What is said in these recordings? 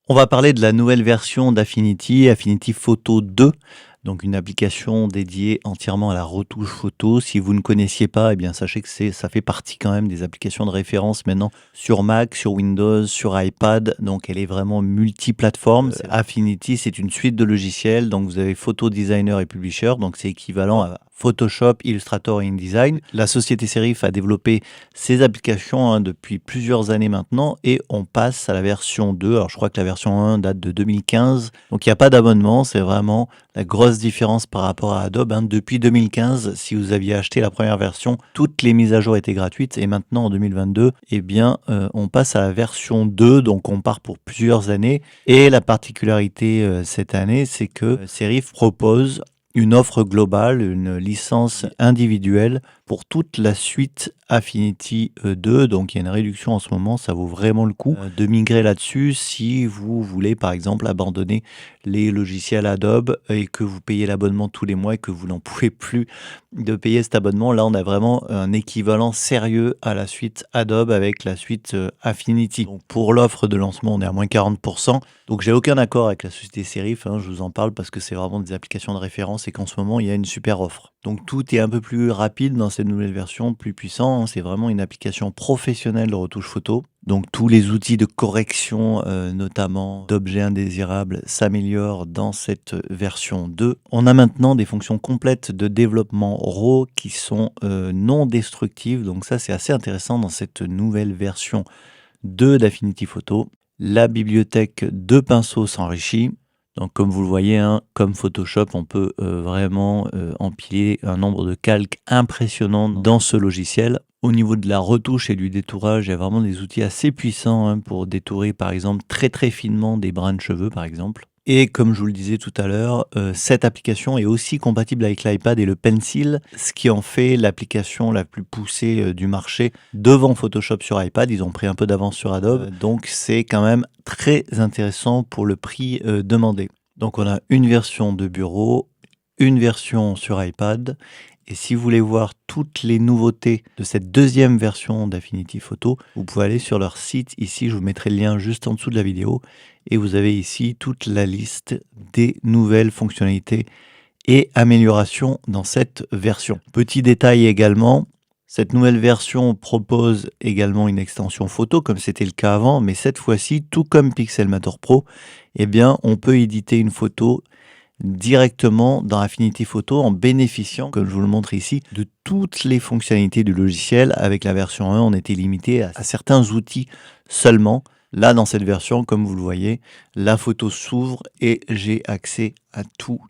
On va parler de la nouvelle version d'Affinity, Affinity Photo 2, donc une application dédiée entièrement à la retouche photo. Si vous ne connaissiez pas, eh bien sachez que ça fait partie quand même des applications de référence maintenant sur Mac, sur Windows, sur iPad. Donc elle est vraiment multiplateforme. Affinity, c'est une suite de logiciels. Donc vous avez Photo Designer et Publisher, donc c'est équivalent à Photoshop, Illustrator et InDesign. La société Serif a développé ces applications depuis plusieurs années maintenant et on passe à la version 2. Alors je crois que la version 1 date de 2015, donc il n'y a pas d'abonnement, c'est vraiment la grosse différence par rapport à Adobe. Depuis 2015, si vous aviez acheté la première version, toutes les mises à jour étaient gratuites et maintenant en 2022, eh bien, on passe à la version 2, donc on part pour plusieurs années. Et la particularité cette année, c'est que Serif propose une offre globale, une licence individuelle pour toute la suite Affinity 2. Donc il y a une réduction en ce moment, ça vaut vraiment le coup de migrer là-dessus si vous voulez par exemple abandonner les logiciels Adobe et que vous payez l'abonnement tous les mois et que vous n'en pouvez plus de payer cet abonnement. Là on a vraiment un équivalent sérieux à la suite Adobe avec la suite Affinity. Donc pour l'offre de lancement on est à moins 40%. Donc j'ai aucun accord avec la société Serif, je vous en parle parce que c'est vraiment des applications de référence et qu'en ce moment il y a une super offre. Donc tout est un peu plus rapide dans cette nouvelle version, plus puissant. C'est vraiment une application professionnelle de retouche photo. Donc tous les outils de correction, notamment d'objets indésirables, s'améliorent dans cette version 2. On a maintenant des fonctions complètes de développement RAW qui sont non destructives. Donc ça c'est assez intéressant dans cette nouvelle version 2 d'Affinity Photo. La bibliothèque de pinceaux s'enrichit. Donc comme vous le voyez, comme Photoshop, on peut vraiment empiler un nombre de calques impressionnant dans ce logiciel. Au niveau de la retouche et du détourage, il y a vraiment des outils assez puissants pour détourer par exemple très finement des brins de cheveux par exemple. Et comme je vous le disais tout à l'heure, cette application est aussi compatible avec l'iPad et le Pencil, ce qui en fait l'application la plus poussée du marché devant Photoshop sur iPad. Ils ont pris un peu d'avance sur Adobe, donc c'est quand même très intéressant pour le prix demandé. Donc on a une version de bureau, une version sur iPad. Et si vous voulez voir toutes les nouveautés de cette deuxième version d'Affinity Photo, vous pouvez aller sur leur site. Ici, je vous mettrai le lien juste en dessous de la vidéo. Et vous avez ici toute la liste des nouvelles fonctionnalités et améliorations dans cette version. Petit détail également, cette nouvelle version propose également une extension photo comme c'était le cas avant, mais cette fois-ci, tout comme Pixelmator Pro, eh bien, on peut éditer une photo directement dans Affinity Photo en bénéficiant, comme je vous le montre ici, de toutes les fonctionnalités du logiciel. Avec la version 1, on était limité à certains outils seulement. Là, dans cette version, comme vous le voyez, la photo s'ouvre et j'ai accès à tous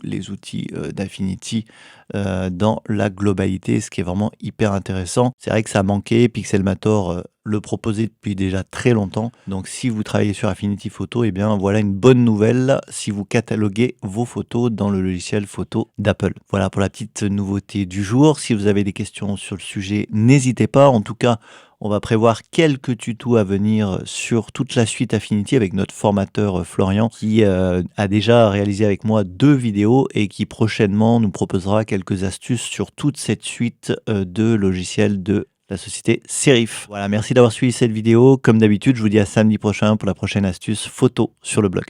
les outils d'Affinity dans la globalité, ce qui est vraiment hyper intéressant. C'est vrai que ça manquait, Pixelmator le proposait depuis déjà très longtemps. Donc si vous travaillez sur Affinity Photo, eh bien voilà une bonne nouvelle si vous cataloguez vos photos dans le logiciel photo d'Apple. Voilà pour la petite nouveauté du jour. Si vous avez des questions sur le sujet, n'hésitez pas. En tout cas, on va prévoir quelques tutos à venir sur toute la suite Affinity avec notre formateur Florian qui a déjà réalisé avec moi 2 vidéos et qui prochainement nous proposera quelques astuces sur toute cette suite de logiciels de la société Serif. Voilà, merci d'avoir suivi cette vidéo. Comme d'habitude, je vous dis à samedi prochain pour la prochaine astuce photo sur le blog.